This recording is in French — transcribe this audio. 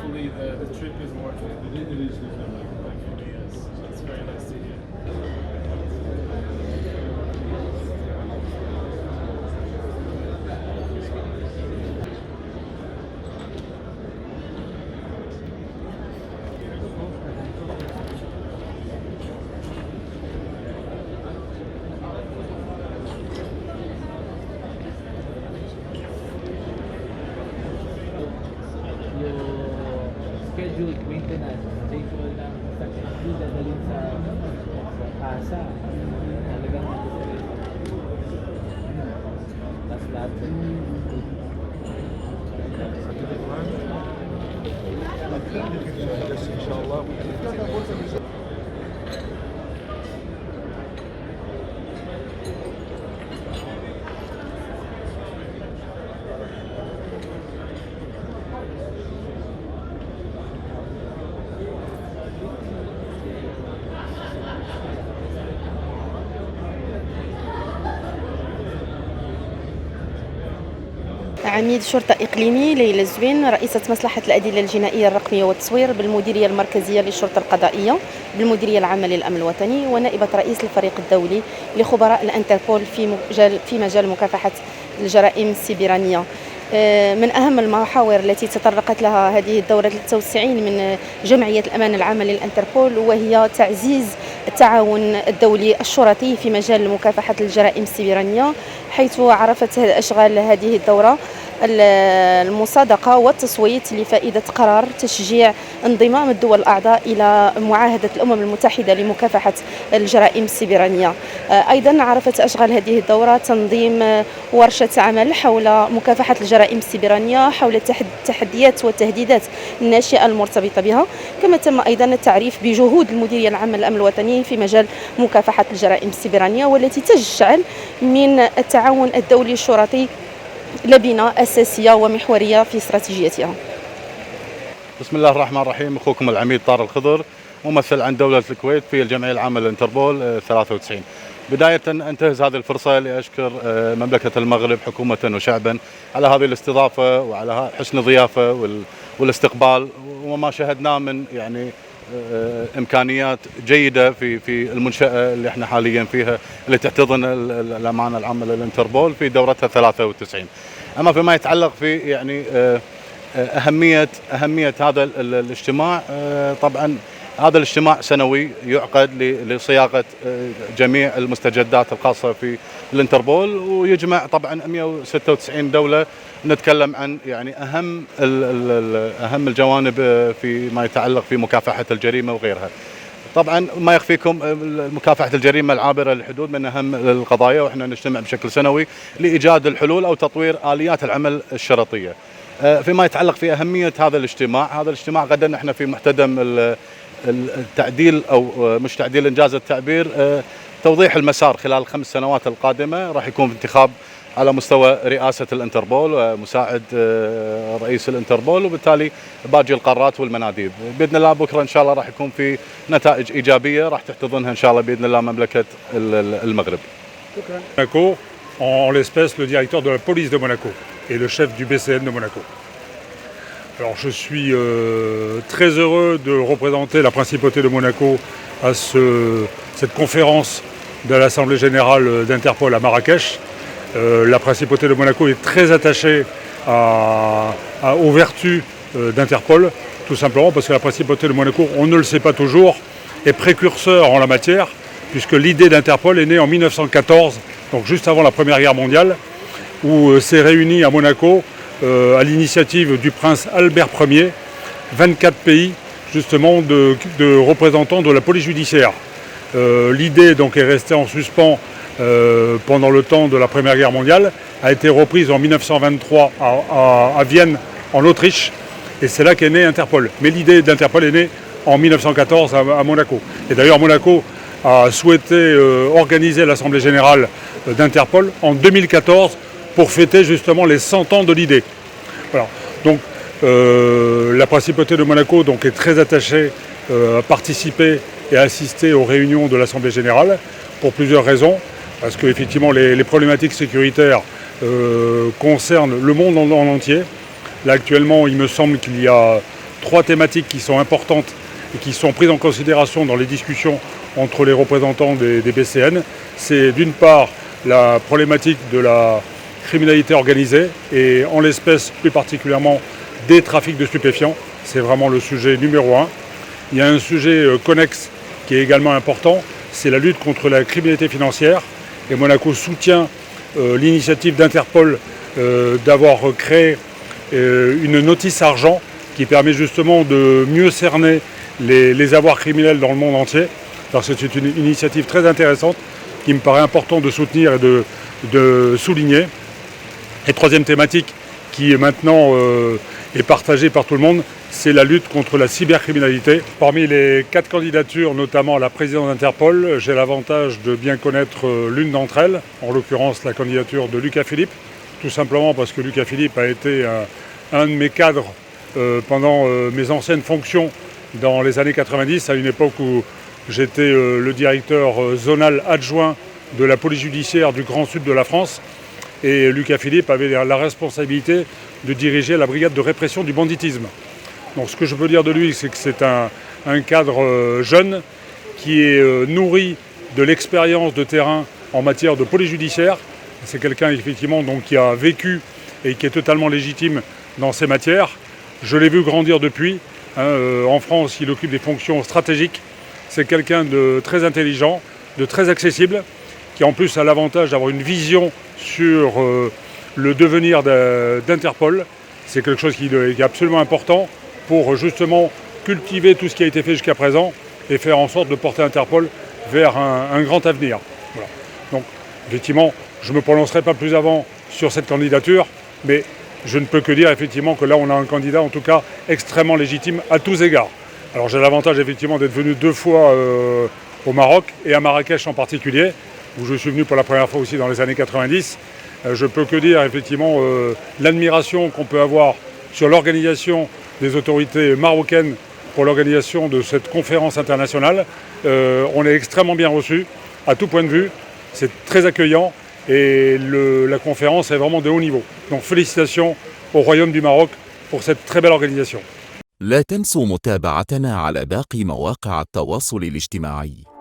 hopefully the trip is worth it. It is. Yes, that's very nice to hear. Scheduled maintenance, schedule ng construction fee dadalhin sa kasa. Talagang tas lahat. عميد شرطة إقليمي ليلى الزوين، رئيسة مصلحة الأدلة الجنائية الرقمية والتصوير بالمديرية المركزية للشرطة القضائية بالمديرية العامة للأمن الوطني، ونائبة رئيس الفريق الدولي لخبراء الانتربول في مجال مكافحة الجرائم السيبرانية. من أهم المحاور التي تطرقت لها هذه الدورة 93 من جمعية الأمان العامة للانتربول، وهي تعزيز التعاون الدولي الشرطي في مجال مكافحة الجرائم السيبرانية، حيث عرفت أشغال هذه الدورة المصادقة والتصويت لفائدة قرار تشجيع انضمام الدول الأعضاء إلى معاهدة الأمم المتحدة لمكافحة الجرائم السيبرانية. أيضا عرفت أشغال هذه الدورة تنظيم ورشة عمل حول مكافحة الجرائم السيبرانية، حول التحديات والتهديدات الناشئة المرتبطة بها، كما تم أيضا التعريف بجهود المديرية العامة للأمن الوطني في مجال مكافحة الجرائم السيبرانية، والتي تجعل من التعاون الدولي الشرطي لبنة أساسية ومحورية في استراتيجيتها. بسم الله الرحمن الرحيم. أخوكم العميد طارق الخضر، ممثل عن دولة الكويت في الجمعية العامة للانتربول 93. بداية أنتهز هذه الفرصة لأشكر مملكة المغرب حكومة وشعبا على هذه الاستضافة وعلى حسن الضيافة والاستقبال، وما شاهدناه من يعني إمكانيات جيدة في المنشأة اللي احنا حاليا فيها، اللي تحتضن الأمانة العامة للانتربول في دورتها 93. أما فيما يتعلق في يعني أهمية هذا الاجتماع، طبعا هذا الاجتماع سنوي يعقد لصياغة جميع المستجدات الخاصة في الانتربول، ويجمع طبعا 196 دولة. نتكلم عن يعني أهم الجوانب فيما يتعلق في مكافحة الجريمة وغيرها. طبعا ما يخفيكم مكافحة الجريمة العابرة للحدود من أهم القضايا، وإحنا نجتمع بشكل سنوي لإيجاد الحلول أو تطوير آليات العمل الشرطية. فيما يتعلق في أهمية هذا الاجتماع غدا احنا في محتدم التعديل أو مش تعديل إنجاز التعبير، توضيح المسار خلال ال5 سنوات القادمة. راح يكون انتخاب على مستوى رئاسة الانتربول ومساعد رئيس الانتربول، وبالتالي باقي القارات والمناديب. بإذن الله بكرة إن شاء الله راح يكون في نتائج إيجابية راح تحتضنها إن شاء الله بإذن الله مملكة المغرب. Monaco, en l'espèce le directeur de la police de Monaco et le chef du BCN de Monaco. Alors je suis très heureux de représenter la principauté de Monaco à cette conférence de l'Assemblée générale d'Interpol à Marrakech. La principauté de Monaco est très attachée aux vertus d'Interpol, tout simplement parce que la principauté de Monaco, on ne le sait pas toujours, est précurseur en la matière, puisque l'idée d'Interpol est née en 1914, donc juste avant la Première Guerre mondiale, où s'est réuni à Monaco, à l'initiative du prince Albert Ier, 24 pays justement de représentants de la police judiciaire. L'idée donc est restée en suspens pendant le temps de la Première Guerre mondiale, a été reprise en 1923 à Vienne, en Autriche, et c'est là qu'est né Interpol. Mais l'idée d'Interpol est née en 1914 à Monaco. Et d'ailleurs Monaco a souhaité organiser l'Assemblée générale d'Interpol en 2014 pour fêter justement les 100 ans de l'idée. Voilà. Donc la principauté de Monaco donc, est très attachée à participer et à assister aux réunions de l'Assemblée générale pour plusieurs raisons. Parce qu'effectivement les problématiques sécuritaires concernent le monde en entier. Là actuellement il me semble qu'il y a 3 thématiques qui sont importantes et qui sont prises en considération dans les discussions entre les représentants des BCN. C'est d'une part la problématique de la criminalité organisée et en l'espèce plus particulièrement des trafics de stupéfiants. C'est vraiment le sujet numéro 1. Il y a un sujet connexe qui est également important, c'est la lutte contre la criminalité financière. Et Monaco soutient l'initiative d'Interpol d'avoir créé une notice argent qui permet justement de mieux cerner les avoirs criminels dans le monde entier. Alors c'est une initiative très intéressante qui me paraît important de soutenir et de souligner. Et troisième thématique qui est maintenant est partagée par tout le monde, c'est la lutte contre la cybercriminalité. Parmi les 4 candidatures, notamment à la présidence d'Interpol, j'ai l'avantage de bien connaître l'une d'entre elles, en l'occurrence la candidature de Luca Philippe, tout simplement parce que Luca Philippe a été un de mes cadres pendant mes anciennes fonctions dans les années 90, à une époque où j'étais le directeur zonal adjoint de la police judiciaire du Grand Sud de la France. Et Luca Philippe avait la responsabilité de diriger la brigade de répression du banditisme. Donc ce que je peux dire de lui, c'est que c'est un cadre jeune qui est nourri de l'expérience de terrain en matière de police judiciaire. C'est quelqu'un effectivement donc, qui a vécu et qui est totalement légitime dans ces matières. Je l'ai vu grandir depuis. En France, il occupe des fonctions stratégiques. C'est quelqu'un de très intelligent, de très accessible, qui en plus a l'avantage d'avoir une vision sur le devenir d'Interpol. C'est quelque chose qui est absolument important pour justement cultiver tout ce qui a été fait jusqu'à présent et faire en sorte de porter Interpol vers un grand avenir. Voilà. Donc effectivement, je ne me prononcerai pas plus avant sur cette candidature, mais je ne peux que dire effectivement que là on a un candidat en tout cas extrêmement légitime à tous égards. Alors j'ai l'avantage effectivement d'être venu 2 fois au Maroc et à Marrakech en particulier, où je suis venu pour la première fois aussi dans les années 90. Je peux que dire effectivement l'admiration qu'on peut avoir sur l'organisation des autorités marocaines pour l'organisation de cette conférence internationale. On est extrêmement bien reçus à tout point de vue, c'est très accueillant et la conférence est vraiment de haut niveau. Donc félicitations au Royaume du Maroc pour cette très belle organisation. لا تنسوا متابعتنا على باقي مواقع التواصل الاجتماعي.